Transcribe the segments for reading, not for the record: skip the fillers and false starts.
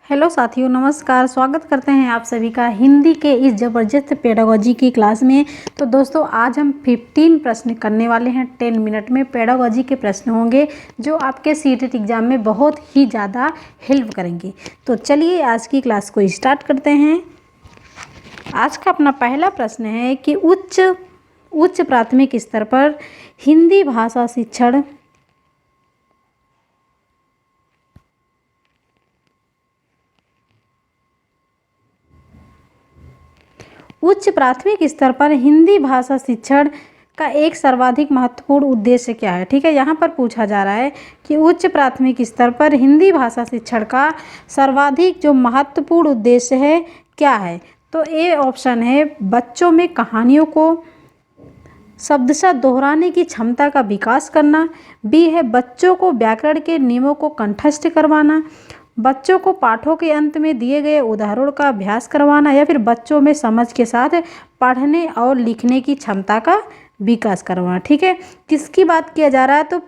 Hello साथियों, नमस्कार। स्वागत करते हैं आप सभी का हिंदी के इस ज़बरदस्त पेडागोजी की क्लास में। तो दोस्तों, आज हम 15 प्रश्न करने वाले हैं। 10 मिनट में पेडागोजी के प्रश्न होंगे जो आपके सीटेट एग्ज़ाम में बहुत ही ज़्यादा हेल्प करेंगे। तो चलिए आज की क्लास को स्टार्ट करते हैं। आज का अपना पहला प्रश्न है कि उच्च प्राथमिक स्तर पर हिंदी भाषा शिक्षण उच्च प्राथमिक स्तर पर हिंदी भाषा शिक्षण का एक सर्वाधिक महत्वपूर्ण उद्देश्य क्या है। ठीक है, यहाँ पर पूछा जा रहा है कि उच्च प्राथमिक स्तर पर हिंदी भाषा शिक्षण का सर्वाधिक जो महत्वपूर्ण उद्देश्य है क्या है। तो ए ऑप्शन है बच्चों में कहानियों को शब्दशः दोहराने की क्षमता का विकास करना। बी है बच्चों को व्याकरण के नियमों को कंठस्थ करवाना। बच्चों को पाठों के अंत में दिए गए उदाहरणों का अभ्यास करवाना। या फिर बच्चों में समझ के साथ पढ़ने और लिखने की क्षमता का विकास करवाना। ठीक है, किसकी बात किया जा रहा है, तो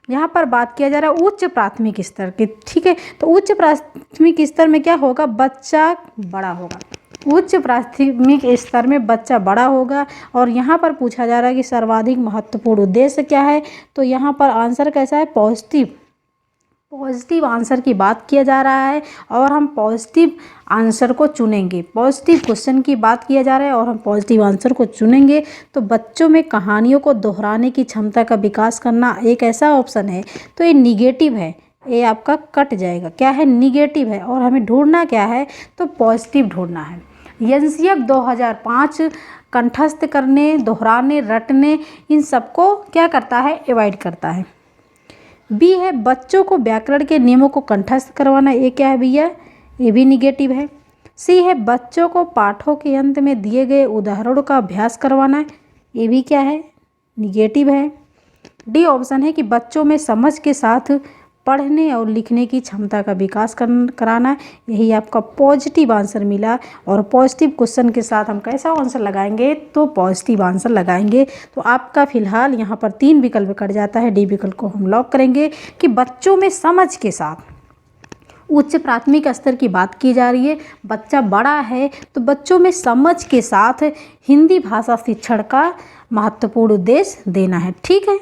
यहाँ पर बात किया जा रहा है उच्च प्राथमिक स्तर की। ठीक है, तो उच्च प्राथमिक स्तर में क्या होगा, बच्चा बड़ा होगा। उच्च प्राथमिक स्तर में बच्चा बड़ा होगा। और यहाँ पर पूछा जा रहा है कि सर्वाधिक महत्वपूर्ण उद्देश्य क्या है। तो यहाँ पर आंसर कैसा है, पॉजिटिव आंसर की बात किया जा रहा है और हम पॉजिटिव आंसर को चुनेंगे। पॉजिटिव क्वेश्चन की बात किया जा रहा है और हम पॉजिटिव आंसर को चुनेंगे। तो बच्चों में कहानियों को दोहराने की क्षमता का विकास करना एक ऐसा ऑप्शन है। तो ये निगेटिव है, ये आपका कट जाएगा। क्या है, निगेटिव है। और हमें ढूंढना क्या है, तो पॉजिटिव ढूंढना है। एनसीईआरटी 2005 कंठस्थ करने, दोहराने, रटने, इन सबको क्या करता है, अवॉइड करता है। बी है बच्चों को व्याकरण के नियमों को कंठस्थ करवाना। ये क्या है भैया, ये भी निगेटिव है। सी है बच्चों को पाठों के अंत में दिए गए उदाहरणों का अभ्यास करवाना। ये भी क्या है, निगेटिव है। डी ऑप्शन है कि बच्चों में समझ के साथ पढ़ने और लिखने की क्षमता का विकास कराना। यही आपका पॉजिटिव आंसर मिला। और पॉजिटिव क्वेश्चन के साथ हम कैसा आंसर लगाएंगे, तो पॉजिटिव आंसर लगाएंगे। तो आपका फिलहाल यहाँ पर 3 विकल्प कट जाता है। डी विकल्प को हम लॉक करेंगे कि बच्चों में समझ के साथ उच्च प्राथमिक स्तर की बात की जा रही है, बच्चा बड़ा है तो बच्चों में समझ के साथ हिंदी भाषा शिक्षण का महत्वपूर्ण उद्देश्य देना है। ठीक है,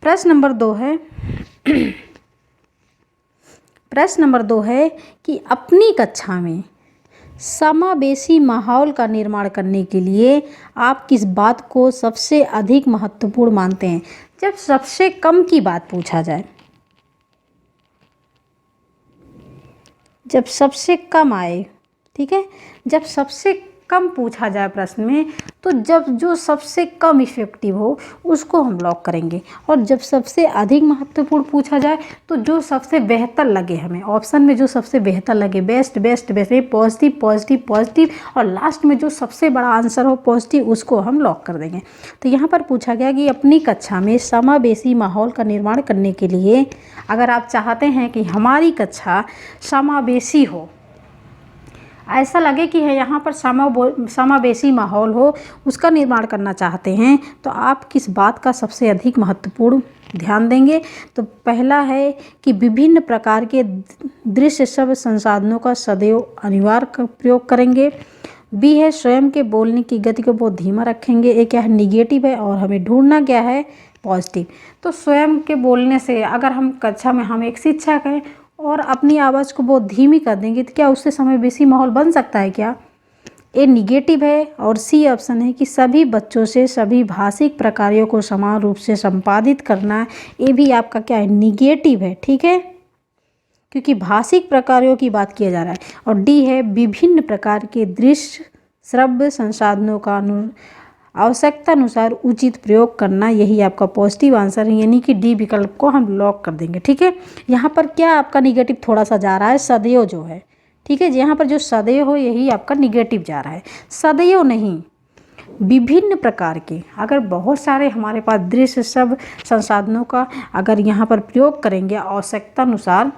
प्रश्न नंबर 2 है प्रश्न नंबर 2 है कि अपनी कक्षा में समावेशी माहौल का निर्माण करने के लिए आप किस बात को सबसे अधिक महत्वपूर्ण मानते हैं। जब सबसे कम की बात पूछा जाए, जब सबसे कम आए, ठीक है, जब सबसे कम पूछा जाए प्रश्न में, तो जब जो सबसे कम इफेक्टिव हो उसको हम लॉक करेंगे। और जब सबसे अधिक महत्वपूर्ण पूछा जाए तो जो सबसे बेहतर लगे हमें, ऑप्शन में जो सबसे बेहतर लगे, best best best, positive positive positive, और लास्ट में जो सबसे बड़ा आंसर हो पॉजिटिव, उसको हम लॉक कर देंगे। तो यहाँ पर पूछा गया कि अपनी कक्षा में समावेशी माहौल का निर्माण करने के लिए अगर आप चाहते हैं कि हमारी कक्षा समावेशी हो, ऐसा लगे कि है यहाँ पर समावेशी माहौल हो, उसका निर्माण करना चाहते हैं, तो आप किस बात का सबसे अधिक महत्वपूर्ण ध्यान देंगे। तो पहला है कि विभिन्न प्रकार के दृश्य श्रव्य संसाधनों का सदैव अनिवार्य प्रयोग करेंगे। बी है स्वयं के बोलने की गति को बहुत धीमा रखेंगे। ये क्या है, निगेटिव है। और हमें ढूंढना क्या है, पॉजिटिव। तो स्वयं के बोलने से अगर हम कक्षा में हम एक शिक्षक हैं और अपनी आवाज़ को बहुत धीमी कर देंगे तो क्या उससे समावेशी माहौल बन सकता है क्या, ये निगेटिव है। और सी ऑप्शन है कि सभी बच्चों से सभी भाषिक प्रकारों को समान रूप से संपादित करना, ये भी आपका क्या है, निगेटिव है। ठीक है, क्योंकि भाषिक प्रकारों की बात किया जा रहा है। और डी है विभिन्न प्रकार के दृश्य श्रव्य संसाधनों का आवश्यकता अनुसार उचित प्रयोग करना, यही आपका पॉजिटिव आंसर है। यानी कि डी विकल्प को हम लॉक कर देंगे। ठीक है, यहाँ पर क्या आपका निगेटिव थोड़ा सा जा रहा है, सदैव जो है। ठीक है, यहाँ पर जो सदैव हो यही आपका निगेटिव जा रहा है, सदैव नहीं, विभिन्न प्रकार के। अगर बहुत सारे हमारे पास दृश्य सब संसाधनों का अगर यहाँ पर प्रयोग करेंगे आवश्यकता अनुसार,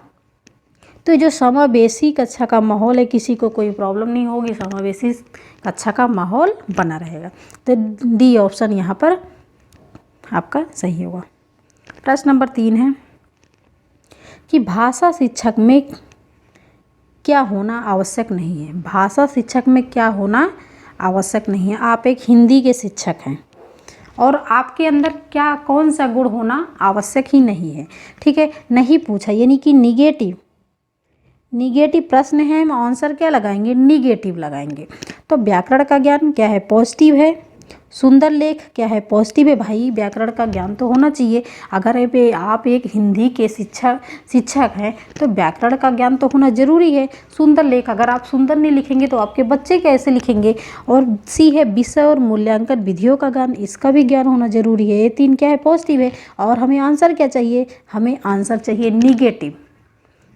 तो जो समावेशी कक्षा का माहौल है, किसी को कोई प्रॉब्लम नहीं होगी, समावेशी कक्षा का माहौल बना रहेगा। तो डी ऑप्शन यहाँ पर आपका सही होगा। प्रश्न नंबर 3 है कि भाषा शिक्षक में क्या होना आवश्यक नहीं है। भाषा शिक्षक में क्या होना आवश्यक नहीं है। आप एक हिंदी के शिक्षक हैं और आपके अंदर क्या कौन सा गुण होना आवश्यक ही नहीं है। ठीक है, नहीं पूछा यानी कि निगेटिव प्रश्न है, हम आंसर क्या लगाएंगे, निगेटिव लगाएंगे। तो व्याकरण का ज्ञान क्या है, पॉजिटिव है। सुंदर लेख क्या है, पॉजिटिव है। भाई व्याकरण का ज्ञान तो होना चाहिए। अगर आप एक हिंदी के शिक्षक हैं तो व्याकरण का ज्ञान तो होना जरूरी है। सुंदर लेख, अगर आप सुंदर नहीं लिखेंगे तो आपके बच्चे कैसे लिखेंगे। और सी है विषय और मूल्यांकन विधियों का ज्ञान, इसका भी ज्ञान होना जरूरी है। ये 3 क्या है, पॉजिटिव है। और हमें आंसर क्या चाहिए, हमें आंसर चाहिए निगेटिव,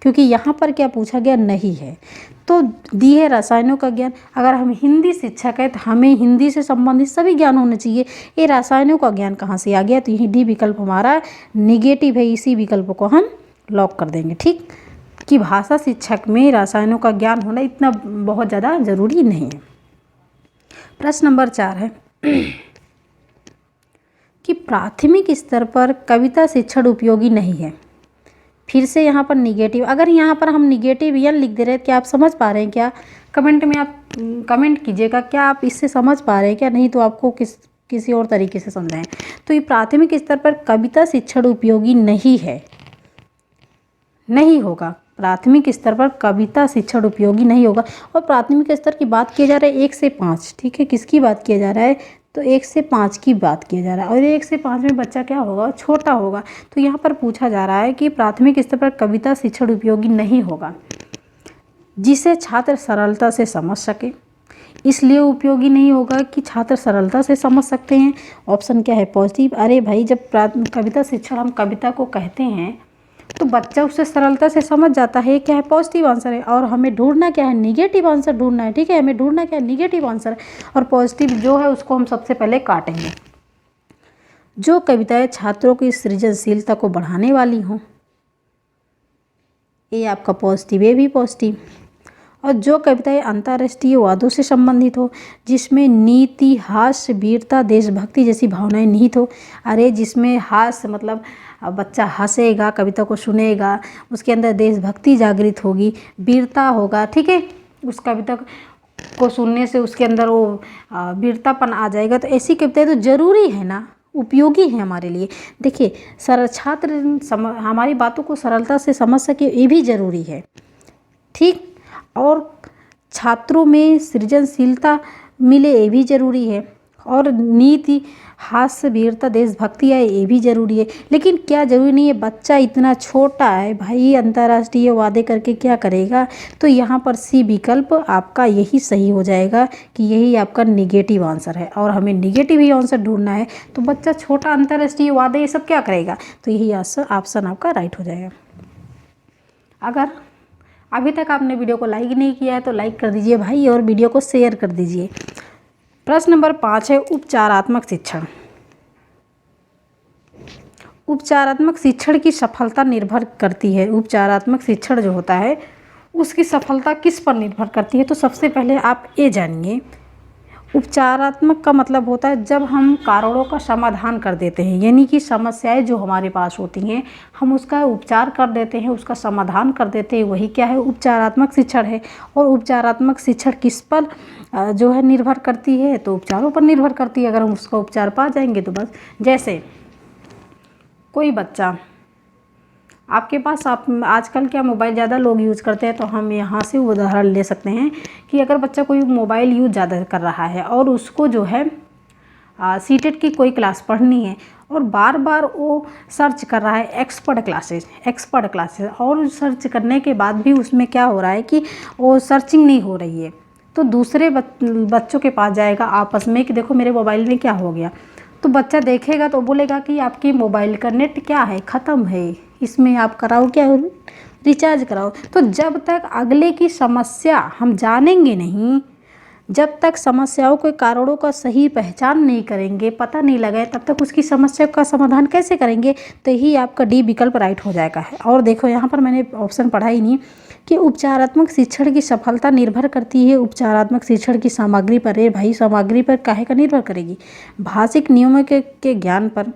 क्योंकि यहाँ पर क्या पूछा गया, नहीं है। तो दी है रसायनों का ज्ञान। अगर हम हिंदी शिक्षक है तो हमें हिंदी से संबंधित सभी ज्ञान होने चाहिए। ये रसायनों का ज्ञान कहाँ से आ गया, तो यही डी विकल्प हमारा निगेटिव है। इसी विकल्प को हम लॉक कर देंगे। ठीक, कि भाषा शिक्षक में रसायनों का ज्ञान होना इतना बहुत ज़्यादा जरूरी नहीं है। प्रश्न नंबर 4 है कि प्राथमिक स्तर पर कविता शिक्षण उपयोगी नहीं है। फिर से यहाँ पर निगेटिव, अगर यहाँ पर हम निगेटिव या लिख दे रहे हैं, क्या आप समझ पा रहे हैं क्या? कमेंट में आप कमेंट कीजिएगा, क्या आप इससे समझ पा रहे हैं क्या? नहीं तो आपको किसी और तरीके से समझाएं। तो ये प्राथमिक स्तर पर कविता शिक्षण उपयोगी नहीं है, नहीं होगा। प्राथमिक स्तर पर कविता शिक्षण उपयोगी नहीं होगा। और प्राथमिक स्तर की बात किया जा रहा है 1 से 5। ठीक है, किसकी बात किया जा रहा है, तो 1 से 5 की बात किया जा रहा है। और 1 से 5 में बच्चा क्या होगा, छोटा होगा। तो यहाँ पर पूछा जा रहा है कि प्राथमिक स्तर पर कविता शिक्षण उपयोगी नहीं होगा जिसे छात्र सरलता से समझ सके। इसलिए उपयोगी नहीं होगा कि छात्र सरलता से समझ सकते हैं। ऑप्शन क्या है, पॉजिटिव। अरे भाई, जब कविता शिक्षण हम कविता को कहते हैं तो बच्चा उसे सरलता से समझ जाता है। क्या है, पॉजिटिव आंसर है। और हमें ढूंढना क्या है, निगेटिव आंसर ढूंढना है। ठीक है, हमें ढूंढना क्या है, निगेटिव आंसर। और पॉजिटिव जो है उसको हम सबसे पहले काटेंगे। जो कविताएं छात्रों की सृजनशीलता को बढ़ाने वाली हों, ये आपका पॉजिटिव, ये भी पॉजिटिव। और जो कविताएं अंतर्राष्ट्रीय वादों से संबंधित हो, जिसमें नीति, हास्य, वीरता, देशभक्ति जैसी भावनाएं निहित हो। अरे जिसमें हास्य मतलब बच्चा हंसेगा, कविता को सुनेगा, उसके अंदर देशभक्ति जागृत होगी, वीरता होगा। ठीक है, उस कविता को सुनने से उसके अंदर वो वीरतापन आ जाएगा। तो ऐसी कविताएं तो जरूरी है ना, उपयोगी है हमारे लिए। देखिए, छात्र हमारी बातों को सरलता से समझ सके, ये भी जरूरी है। ठीक, और छात्रों में सृजनशीलता मिले, ये भी ज़रूरी है। और नीति, हास्य, वीरता, देशभक्ति है, ये भी ज़रूरी है। लेकिन क्या ज़रूरी नहीं है, बच्चा इतना छोटा है भाई, अंतर्राष्ट्रीय वादे करके क्या करेगा। तो यहाँ पर सी विकल्प आपका यही सही हो जाएगा कि यही आपका निगेटिव आंसर है। और हमें निगेटिव ही आंसर ढूंढना है। तो बच्चा छोटा, अंतर्राष्ट्रीय वादे, ये सब क्या करेगा। तो यही ऑप्शन आपका राइट हो जाएगा। अगर अभी तक आपने वीडियो को लाइक नहीं किया है तो लाइक कर दीजिए भाई, और वीडियो को शेयर कर दीजिए। प्रश्न नंबर 5 है उपचारात्मक शिक्षण। उपचारात्मक शिक्षण की सफलता निर्भर करती है। उपचारात्मक शिक्षण जो होता है उसकी सफलता किस पर निर्भर करती है। तो सबसे पहले आप ये जानिए, उपचारात्मक का मतलब होता है जब हम कारणों का समाधान कर देते हैं, यानी कि समस्याएं जो हमारे पास होती हैं हम उसका उपचार कर देते हैं, उसका समाधान कर देते हैं, वही क्या है, उपचारात्मक शिक्षण है। और उपचारात्मक शिक्षण किस पर जो है निर्भर करती है, तो उपचारों पर निर्भर करती है। अगर हम उसका उपचार पा जाएंगे तो बस, जैसे कोई बच्चा आपके पास, आप आजकल क्या मोबाइल ज़्यादा लोग यूज़ करते हैं, तो हम यहाँ से उदाहरण ले सकते हैं कि अगर बच्चा कोई मोबाइल यूज़ ज़्यादा कर रहा है और उसको जो है सीटेट की कोई क्लास पढ़नी है और बार बार वो सर्च कर रहा है एक्सपर्ट क्लासेस, और सर्च करने के बाद भी उसमें क्या हो रहा है कि वो सर्चिंग नहीं हो रही है, तो दूसरे बच्चों के पास जाएगा आपस में कि देखो मेरे मोबाइल में क्या हो गया। तो बच्चा देखेगा तो बोलेगा कि आपकी मोबाइल का नेट क्या है, ख़त्म है, इसमें आप कराओ क्या, रिचार्ज कराओ। तो जब तक अगले की समस्या हम जानेंगे नहीं, जब तक समस्याओं के कारणों का सही पहचान नहीं करेंगे, पता नहीं लगाए, तब तक उसकी समस्या का समाधान कैसे करेंगे। तो यही आपका डी विकल्प राइट हो जाएगा है। और देखो यहाँ पर मैंने ऑप्शन पढ़ा ही नहीं कि उपचारात्मक शिक्षण की सफलता निर्भर करती है उपचारात्मक शिक्षण की सामग्री पर। है भाई, सामग्री पर काहे का निर्भर करेगी, भाषिक नियमों के ज्ञान पर,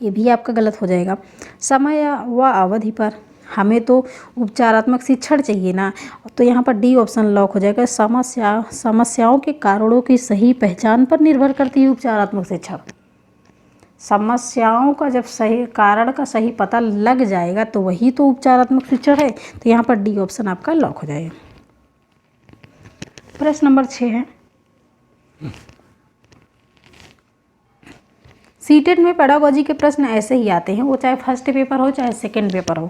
ये भी आपका गलत हो जाएगा। समय व अवधि पर, हमें तो उपचारात्मक शिक्षण चाहिए ना। तो यहाँ पर डी ऑप्शन लॉक हो जाएगा। समस्याओं के कारणों की सही पहचान पर निर्भर करती है उपचारात्मक शिक्षण। समस्याओं का जब सही कारण का सही पता लग जाएगा तो वही तो उपचारात्मक शिक्षण है। तो यहाँ पर डी ऑप्शन आपका लॉक हो जाएगा। प्रश्न नंबर 6 है, सीटेट में पेडागोजी के प्रश्न ऐसे ही आते हैं, वो चाहे फर्स्ट पेपर हो चाहे सेकंड पेपर हो।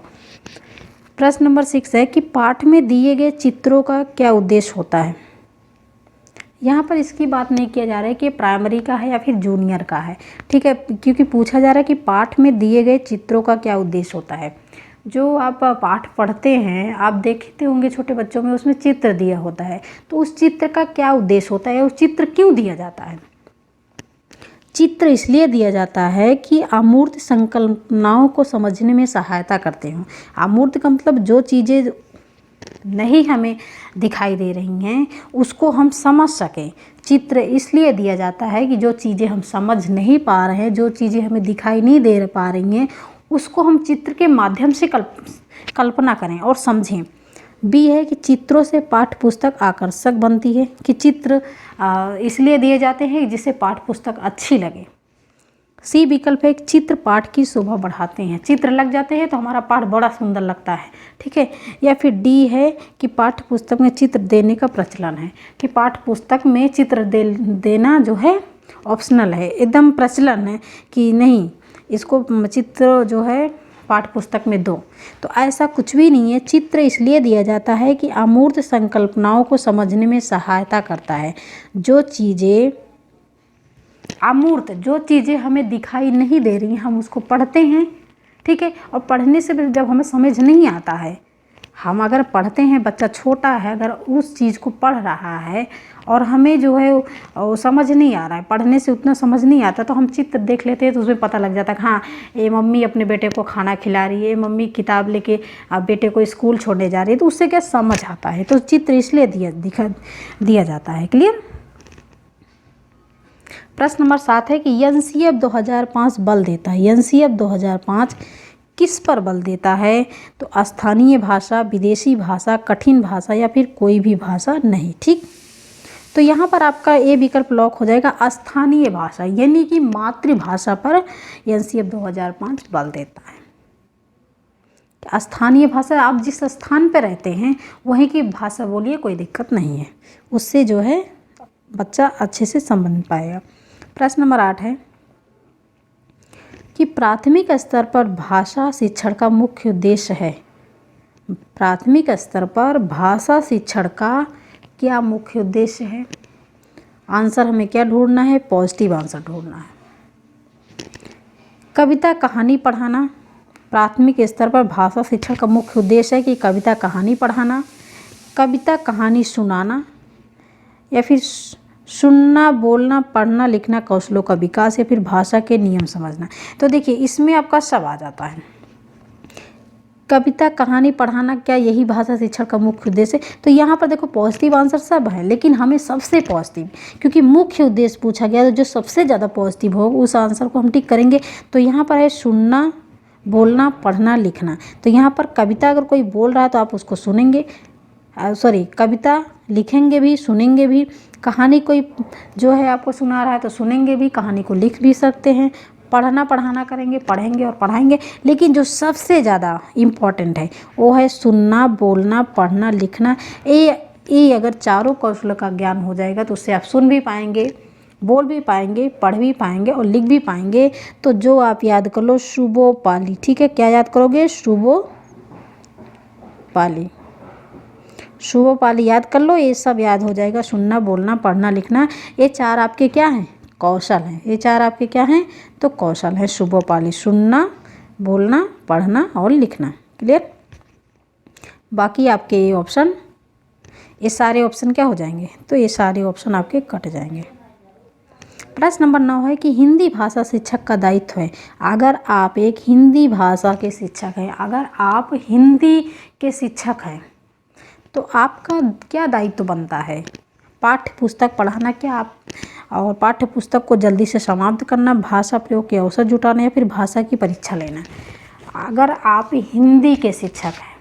प्रश्न नंबर 6 है कि पाठ में दिए गए चित्रों का क्या उद्देश्य होता है। यहाँ पर इसकी बात नहीं किया जा रहा है कि प्राइमरी का है या फिर जूनियर का है, ठीक है, क्योंकि पूछा जा रहा है कि पाठ में दिए गए चित्रों का क्या उद्देश्य होता है। जो आप पाठ पढ़ते हैं, आप देखते होंगे छोटे बच्चों में, उसमें चित्र दिया होता है, तो उस चित्र का क्या उद्देश्य होता है, उस चित्र क्यों दिया जाता है। चित्र इसलिए दिया जाता है कि अमूर्त संकल्पनाओं को समझने में सहायता करते हों। अमूर्त का मतलब जो चीज़ें नहीं हमें दिखाई दे रही हैं उसको हम समझ सकें। चित्र इसलिए दिया जाता है कि जो चीज़ें हम समझ नहीं पा रहे हैं, जो चीज़ें हमें दिखाई नहीं दे पा रही हैं, उसको हम चित्र के माध्यम से कल्पना करें और समझें। बी है कि चित्रों से पाठ्य पुस्तक आकर्षक बनती है, कि चित्र इसलिए दिए जाते हैं जिससे पाठ्य पुस्तक अच्छी लगे। सी विकल्प है कि चित्र पाठ की शोभा बढ़ाते हैं, चित्र लग जाते हैं तो हमारा पाठ बड़ा सुंदर लगता है, ठीक है। या फिर डी है कि पाठ्य पुस्तक में चित्र देने का प्रचलन है, कि पाठ्य पुस्तक में चित्र देना जो है ऑप्शनल है, एकदम प्रचलन है कि नहीं इसको चित्र जो है पाठ्य पुस्तक में दो। तो ऐसा कुछ भी नहीं है। चित्र इसलिए दिया जाता है कि अमूर्त संकल्पनाओं को समझने में सहायता करता है। जो चीज़ें अमूर्त, जो चीज़ें हमें दिखाई नहीं दे रही हैं, हम उसको पढ़ते हैं, ठीक है, और पढ़ने से भी जब हमें समझ नहीं आता है, हम अगर पढ़ते हैं, बच्चा छोटा है अगर उस चीज़ को पढ़ रहा है और हमें जो है वो समझ नहीं आ रहा है, पढ़ने से उतना समझ नहीं आता, तो हम चित्र देख लेते हैं तो उसमें पता लग जाता है कि हाँ ये मम्मी अपने बेटे को खाना खिला रही है, मम्मी किताब लेके बेटे को स्कूल छोड़ने जा रही है, तो उससे क्या समझ आता है। तो चित्र इसलिए दिया जाता है। क्लियर। प्रश्न नंबर 7 है कि एनसीएफ 2005 बल देता है। एनसीएफ 2005 किस पर बल देता है। तो स्थानीय भाषा, विदेशी भाषा, कठिन भाषा या फिर कोई भी भाषा नहीं। ठीक, तो यहाँ पर आपका ए विकल्प लॉक हो जाएगा, स्थानीय भाषा, यानी कि मातृभाषा पर एनसीएफ 2005 बल देता है। स्थानीय भाषा, आप जिस स्थान पर रहते हैं वहीं की भाषा बोलिए, कोई दिक्कत नहीं है, उससे जो है बच्चा अच्छे से समझ पाएगा। प्रश्न नंबर 8 है कि प्राथमिक स्तर पर भाषा शिक्षण का मुख्य उद्देश्य है। प्राथमिक स्तर पर भाषा शिक्षण का क्या मुख्य उद्देश्य है। आंसर हमें क्या ढूंढना है, पॉजिटिव आंसर ढूंढना है। कविता कहानी पढ़ाना। प्राथमिक स्तर पर भाषा शिक्षण का मुख्य उद्देश्य है कि कविता कहानी पढ़ाना, कविता कहानी सुनाना, या फिर सुनना, बोलना, पढ़ना, लिखना कौशलों का विकास, या फिर भाषा के नियम समझना। तो देखिए इसमें आपका सब आ जाता है। कविता कहानी पढ़ाना, क्या यही भाषा शिक्षण का मुख्य उद्देश्य है। तो यहाँ पर देखो पॉजिटिव आंसर सब है, लेकिन हमें सबसे पॉजिटिव, क्योंकि मुख्य उद्देश्य पूछा गया, तो जो सबसे ज़्यादा पॉजिटिव हो उस आंसर को हम टिक करेंगे। तो यहाँ पर है सुनना, बोलना, पढ़ना, लिखना। तो यहाँ पर कविता अगर कोई बोल रहा है तो आप उसको सुनेंगे, कविता लिखेंगे भी, सुनेंगे भी। कहानी कोई जो है आपको सुना रहा है तो सुनेंगे भी, कहानी को लिख भी सकते हैं। पढ़ना पढ़ाना करेंगे, पढ़ेंगे और पढ़ाएंगे। लेकिन जो सबसे ज़्यादा इम्पॉर्टेंट है वो है सुनना, बोलना, पढ़ना, लिखना। ये अगर चारों कौशल का ज्ञान हो जाएगा तो उससे आप सुन भी पाएंगे, बोल भी पाएंगे, पढ़ भी पाएंगे और लिख भी पाएंगे। तो जो आप याद कर लो, शुभोपाली। ठीक है, क्या याद करोगे, शुभोपाली। शुभोपाली याद कर लो, ये सब याद हो जाएगा। सुनना, बोलना, पढ़ना, लिखना, ये चार आपके क्या हैं, कौशल हैं। ये चार आपके क्या हैं, तो कौशल हैं। शुभोपाली, सुनना, बोलना, पढ़ना और लिखना। क्लियर। बाकी आपके ये ऑप्शन, ये सारे ऑप्शन क्या हो जाएंगे, तो ये सारे ऑप्शन आपके कट जाएंगे। प्रश्न नंबर 9 है कि हिंदी भाषा शिक्षक का दायित्व है। अगर आप एक हिंदी भाषा के शिक्षक हैं, अगर आप हिंदी के शिक्षक हैं तो आपका क्या दायित्व बनता है। पाठ्य पुस्तक पढ़ाना, क्या आप और पाठ्य पुस्तक को जल्दी से समाप्त करना, भाषा प्रयोग के अवसर जुटाना, या फिर भाषा की परीक्षा लेना। अगर आप हिंदी के शिक्षक हैं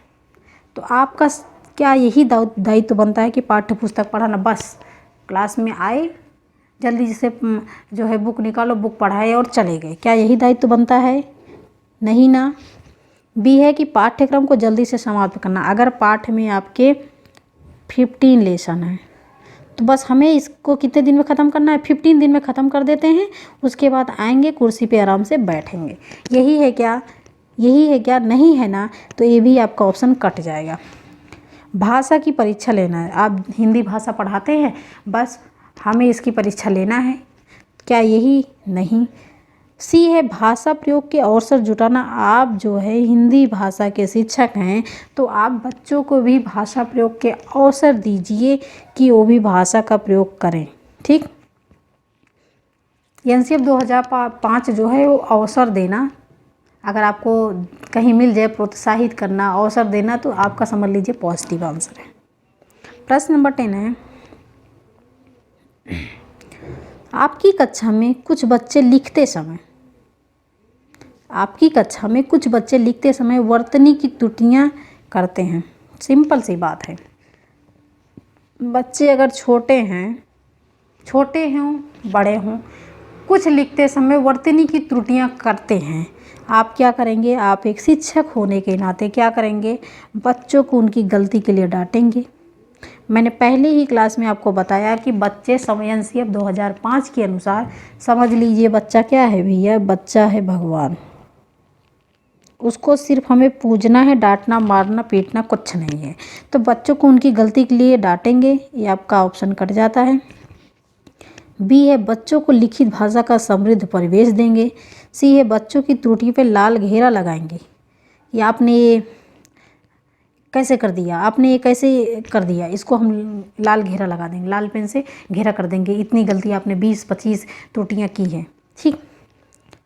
तो आपका क्या यही दायित्व बनता है कि पाठ्य पुस्तक पढ़ाना, बस क्लास में आए जल्दी से जो है बुक निकालो, बुक पढ़ाए और चले गए? क्या यही दायित्व बनता है? नहीं ना। बी है कि पाठ्यक्रम को जल्दी से समाप्त करना। अगर पाठ में आपके 15 लेसन हैं तो बस हमें इसको कितने दिन में ख़त्म करना है? 15 दिन में ख़त्म कर देते हैं। उसके बाद आएंगे, कुर्सी पे आराम से बैठेंगे। यही है क्या? यही है क्या? नहीं है ना, तो ये भी आपका ऑप्शन कट जाएगा। भाषा की परीक्षा लेना है। आप हिंदी भाषा पढ़ाते हैं, बस हमें इसकी परीक्षा लेना है। क्या यही? नहीं। सी है भाषा प्रयोग के अवसर जुटाना। आप जो है हिंदी भाषा के शिक्षक हैं तो आप बच्चों को भी भाषा प्रयोग के अवसर दीजिए कि वो भी भाषा का प्रयोग करें। ठीक। एनसीएफ 2005 जो है वो अवसर देना, अगर आपको कहीं मिल जाए प्रोत्साहित करना, अवसर देना, तो आपका समझ लीजिए पॉजिटिव आंसर है। प्रश्न नंबर 10 है, आपकी कक्षा में कुछ बच्चे लिखते समय वर्तनी की त्रुटियां करते हैं। सिंपल सी बात है, बच्चे अगर छोटे हों बड़े हों, कुछ लिखते समय वर्तनी की त्रुटियां करते हैं। आप क्या करेंगे? आप एक शिक्षक होने के नाते क्या करेंगे? बच्चों को उनकी गलती के लिए डांटेंगे। मैंने पहले ही क्लास में आपको बताया कि बच्चे एनसीएफ 2005 के अनुसार समझ लीजिए बच्चा क्या है भैया? बच्चा है भगवान। उसको सिर्फ हमें पूजना है, डांटना मारना पीटना कुछ नहीं है। तो बच्चों को उनकी गलती के लिए डांटेंगे, ये आपका ऑप्शन कट जाता है। बी है बच्चों को लिखित भाषा का समृद्ध परिवेश देंगे। सी है बच्चों की त्रुटि पे लाल घेरा लगाएंगे। ये आपने ये कैसे कर दिया? आपने ये कैसे कर दिया? इसको हम लाल घेरा लगा देंगे, लाल पेन से घेरा कर देंगे। इतनी गलती आपने 20-25 त्रुटियां की हैं। ठीक,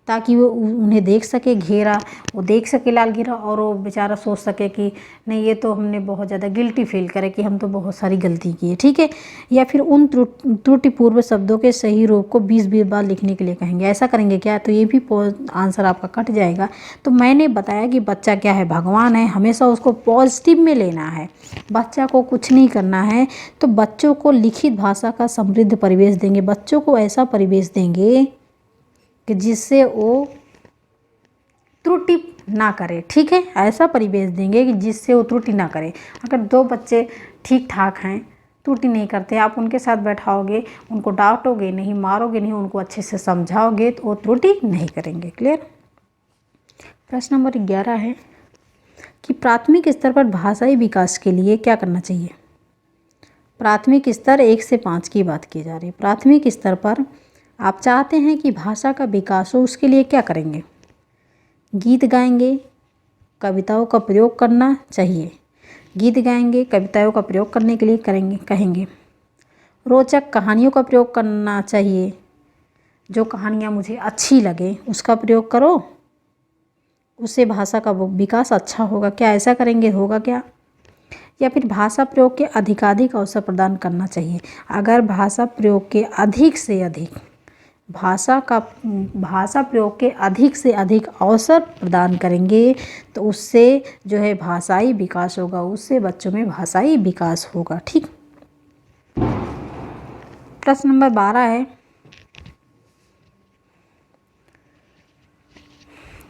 ताकि वो उन्हें देख सके घेरा, वो देख सके लाल घेरा, और वो बेचारा सोच सके कि नहीं ये तो हमने बहुत ज़्यादा गिल्टी फील करे कि हम तो बहुत सारी गलती की है। ठीक है। या फिर उन त्रुटिपूर्व शब्दों के सही रूप को 20 बार लिखने के लिए कहेंगे। ऐसा करेंगे क्या? तो ये भी आंसर आपका कट जाएगा। तो मैंने बताया कि बच्चा क्या है? भगवान है। हमेशा उसको पॉजिटिव में लेना है, बच्चा को कुछ नहीं करना है। तो बच्चों को लिखित भाषा का समृद्ध परिवेश देंगे। बच्चों को ऐसा परिवेश देंगे कि जिससे वो त्रुटि ना करे। ठीक है, ऐसा परिवेश देंगे कि जिससे वो त्रुटि ना करे। अगर 2 बच्चे ठीक ठाक हैं, त्रुटि नहीं करते, आप उनके साथ बैठाओगे, उनको डांटोगे नहीं, मारोगे नहीं, उनको अच्छे से समझाओगे तो वो त्रुटि नहीं करेंगे। क्लियर। प्रश्न नंबर 11 है कि प्राथमिक स्तर पर भाषाई विकास के लिए क्या करना चाहिए? प्राथमिक स्तर 1 से 5 की बात की जा रही है। प्राथमिक स्तर पर आप चाहते हैं कि भाषा का विकास हो, उसके लिए क्या करेंगे? गीत गाएंगे, कविताओं का प्रयोग करना चाहिए। गीत गाएंगे, कविताओं का प्रयोग करने के लिए कहेंगे। रोचक कहानियों का प्रयोग करना चाहिए। जो कहानियाँ मुझे अच्छी लगे उसका प्रयोग करो, उससे भाषा का विकास अच्छा होगा। क्या ऐसा करेंगे? होगा क्या? या फिर भाषा प्रयोग के अधिकाधिक अवसर प्रदान करना चाहिए। अगर भाषा प्रयोग के अधिक से अधिक भाषा प्रयोग के अधिक से अधिक अवसर प्रदान करेंगे तो उससे जो है भाषाई विकास होगा, उससे बच्चों में भाषाई विकास होगा। ठीक। प्रश्न नंबर 12 है,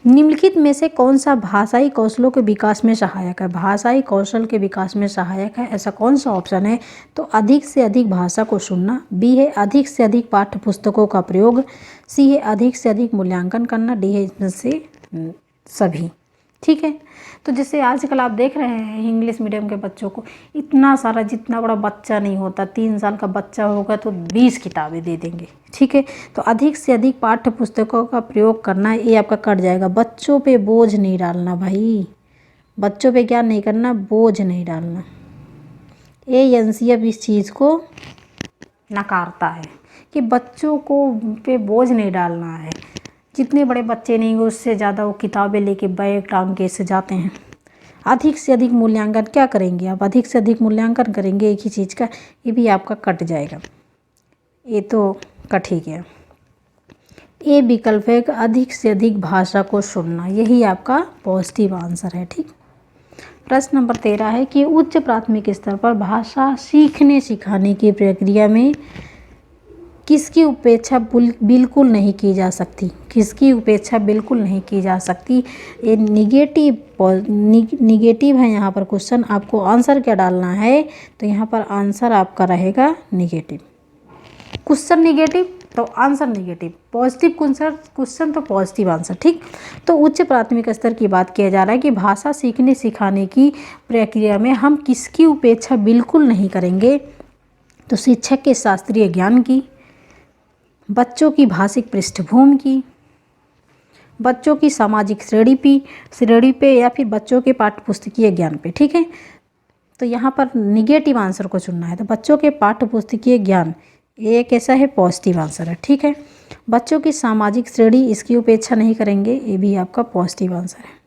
निम्नलिखित में से कौन सा भाषाई कौशलों के विकास में सहायक है? भाषाई कौशल के विकास में सहायक है, ऐसा कौन सा ऑप्शन है? तो अधिक से अधिक भाषा को सुनना। बी है अधिक से अधिक पाठ्य पुस्तकों का प्रयोग। सी है अधिक से अधिक मूल्यांकन करना। डी है इसमें से सभी। ठीक है। तो जैसे आजकल आप देख रहे हैं इंग्लिश मीडियम के बच्चों को इतना सारा, जितना बड़ा बच्चा नहीं होता, 3 साल का बच्चा होगा तो 20 किताबें दे देंगे। ठीक है। तो अधिक से अधिक पाठ्य पुस्तकों का प्रयोग करना, ये आपका कट जाएगा। बच्चों पे बोझ नहीं डालना भाई, बच्चों पे क्या नहीं करना? बोझ नहीं डालना। ये एनसीएफ इस चीज़ को नकारता है कि बच्चों को पे बोझ नहीं डालना है। जितने बड़े बच्चे नहीं हो उससे ज़्यादा वो किताबें लेके बैग टांग के से जाते हैं। अधिक से अधिक मूल्यांकन क्या करेंगे आप? अधिक से अधिक मूल्यांकन करेंगे एक ही चीज़ का, ये भी आपका कट जाएगा। ये तो कट ही गया। ए विकल्प है कि अधिक से अधिक भाषा को सुनना, यही आपका पॉजिटिव आंसर है। ठीक। प्रश्न नंबर 13 है कि उच्च प्राथमिक स्तर पर भाषा सीखने सिखाने की प्रक्रिया में किसकी उपेक्षा बिल्कुल नहीं की जा सकती? किसकी उपेक्षा बिल्कुल नहीं की जा सकती? ये निगेटिव है यहाँ पर क्वेश्चन। आपको आंसर क्या डालना है? तो यहाँ पर आंसर आपका रहेगा निगेटिव। क्वेश्चन निगेटिव तो आंसर निगेटिव, पॉजिटिव क्वेश्चन तो पॉजिटिव आंसर। ठीक। तो उच्च प्राथमिक स्तर की बात किया जा रहा है कि भाषा सीखने सिखाने की प्रक्रिया में हम किसकी उपेक्षा बिल्कुल नहीं करेंगे? तो शिक्षक के शास्त्रीय ज्ञान की, बच्चों की भाषिक पृष्ठभूमि की, बच्चों की सामाजिक श्रेणी पे या फिर बच्चों के पाठ्यपुस्तकीय ज्ञान पे। ठीक है। तो यहाँ पर निगेटिव आंसर को चुनना है। तो बच्चों के पाठ्यपुस्तकीय ज्ञान ये कैसा है? पॉजिटिव आंसर है। ठीक है। बच्चों की सामाजिक श्रेणी, इसकी उपेक्षा नहीं करेंगे, ये भी आपका पॉजिटिव आंसर है।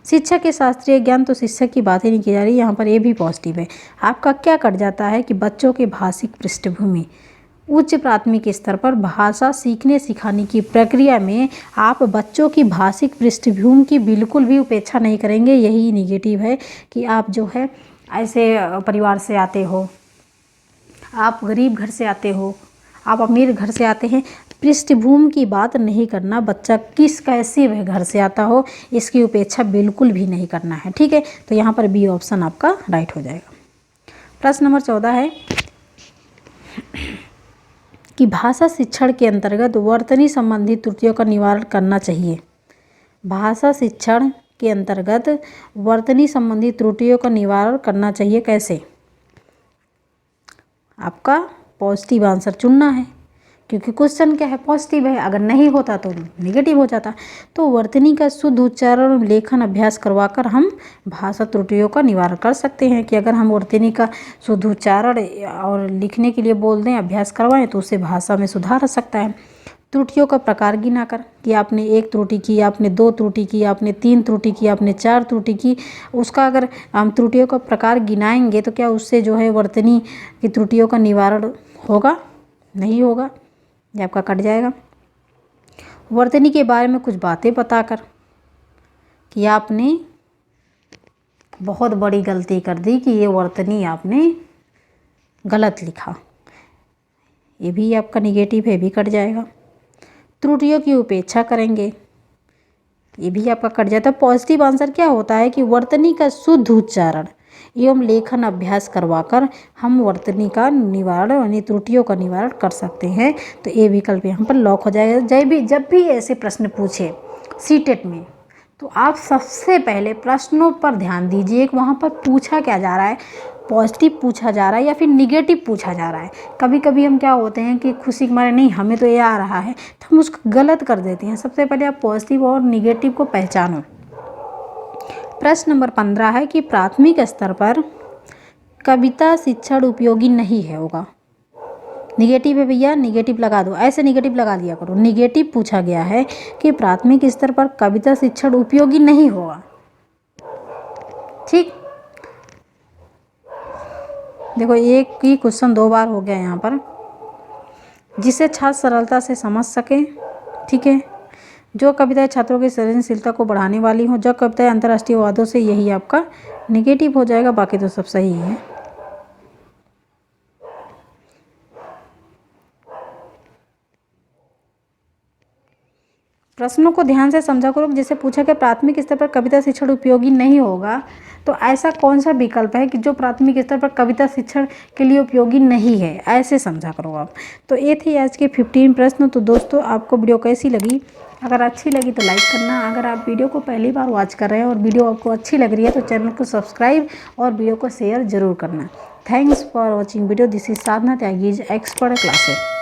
शिक्षक के शास्त्रीय ज्ञान, तो शिक्षक की बात ही नहीं की जा रही, यहाँ पर ये भी पॉजिटिव है। आपका क्या कट जाता है कि बच्चों के भाषिक पृष्ठभूमि, उच्च प्राथमिक स्तर पर भाषा सीखने सिखाने की प्रक्रिया में आप बच्चों की भाषिक पृष्ठभूमि की बिल्कुल भी उपेक्षा नहीं करेंगे, यही निगेटिव है कि आप जो है ऐसे परिवार से आते हो, आप गरीब घर से आते हो, आप अमीर घर से आते हैं, पृष्ठभूमि की बात नहीं करना। बच्चा किस कैसे वह घर से आता हो, इसकी उपेक्षा बिल्कुल भी नहीं करना है। ठीक है। तो यहाँ पर बी ऑप्शन आपका राइट हो जाएगा। प्रश्न नंबर 14 है कि भाषा शिक्षण के अंतर्गत वर्तनी संबंधी त्रुटियों का निवारण करना चाहिए। भाषा शिक्षण के अंतर्गत वर्तनी संबंधी त्रुटियों का निवारण करना चाहिए, कैसे? आपका पॉजिटिव आंसर चुनना है, क्योंकि क्वेश्चन क्या है? पॉजिटिव है। अगर नहीं होता तो नेगेटिव हो जाता। तो वर्तनी का शुद्ध उच्चारण और लेखन अभ्यास करवाकर हम भाषा त्रुटियों का निवारण कर सकते हैं। कि अगर हम वर्तनी का शुद्ध उच्चारण और लिखने के लिए बोल दें, अभ्यास करवाएं, तो उससे भाषा में सुधार आ सकता है। त्रुटियों का प्रकार गिना कर, कि आपने 1 त्रुटि की, आपने 2 त्रुटि की, आपने 3 त्रुटि की, आपने 4 त्रुटि की, उसका अगर हम त्रुटियों का प्रकार गिनाएंगे तो क्या उससे जो है वर्तनी की त्रुटियों का निवारण होगा? नहीं होगा, ये आपका कट जाएगा। वर्तनी के बारे में कुछ बातें बताकर कि आपने बहुत बड़ी गलती कर दी, कि ये वर्तनी आपने गलत लिखा, ये भी आपका निगेटिव है, भी कट जाएगा। त्रुटियों की उपेक्षा करेंगे, ये भी आपका कट जाता है। पॉजिटिव आंसर क्या होता है कि वर्तनी का शुद्ध उच्चारण एवं लेखन अभ्यास करवाकर हम वर्तनी का निवारण यानी त्रुटियों का निवारण कर सकते हैं। तो ये विकल्प यहाँ पर लॉक हो जाएगा। जब भी ऐसे प्रश्न पूछे सीटेट में, तो आप सबसे पहले प्रश्नों पर ध्यान दीजिए कि वहाँ पर पूछा क्या जा रहा है, पॉजिटिव पूछा जा रहा है या फिर निगेटिव पूछा जा रहा है। कभी कभी हम क्या होते हैं कि खुशी के मारे नहीं हमें तो ये आ रहा है, तो हम उसको गलत कर देते हैं। सबसे पहले आप पॉजिटिव और निगेटिव को पहचानो। प्रश्न नंबर 15 है कि प्राथमिक स्तर पर कविता शिक्षण उपयोगी नहीं है, होगा। निगेटिव है भैया, निगेटिव लगा दो, ऐसे निगेटिव लगा दिया करो। निगेटिव पूछा गया है कि प्राथमिक स्तर पर कविता शिक्षण उपयोगी नहीं होगा। ठीक। देखो एक ही क्वेश्चन 2 बार हो गया यहाँ पर, जिसे छात्र सरलता से समझ सके। ठीक है। जो कविताएं छात्रों की सृजनशीलता को बढ़ाने वाली हों, जो कविताएं अंतर्राष्ट्रीय वादों से, यही आपका निगेटिव हो जाएगा। बाकी तो सब सही है। प्रश्नों को ध्यान से समझा करो। जैसे पूछा कि प्राथमिक स्तर पर कविता शिक्षण उपयोगी नहीं होगा, तो ऐसा कौन सा विकल्प है कि जो प्राथमिक स्तर पर कविता शिक्षण के लिए उपयोगी नहीं है, ऐसे समझा करो आप। तो ये थे आज के 15 प्रश्न। तो दोस्तों आपको वीडियो कैसी लगी? अगर अच्छी लगी तो लाइक करना। अगर आप वीडियो को पहली बार वॉच कर रहे हैं और वीडियो आपको अच्छी लग रही है तो चैनल को सब्सक्राइब और वीडियो को शेयर जरूर करना। Thanks for watching video. This is Sadhana Tyagi's, expert classes.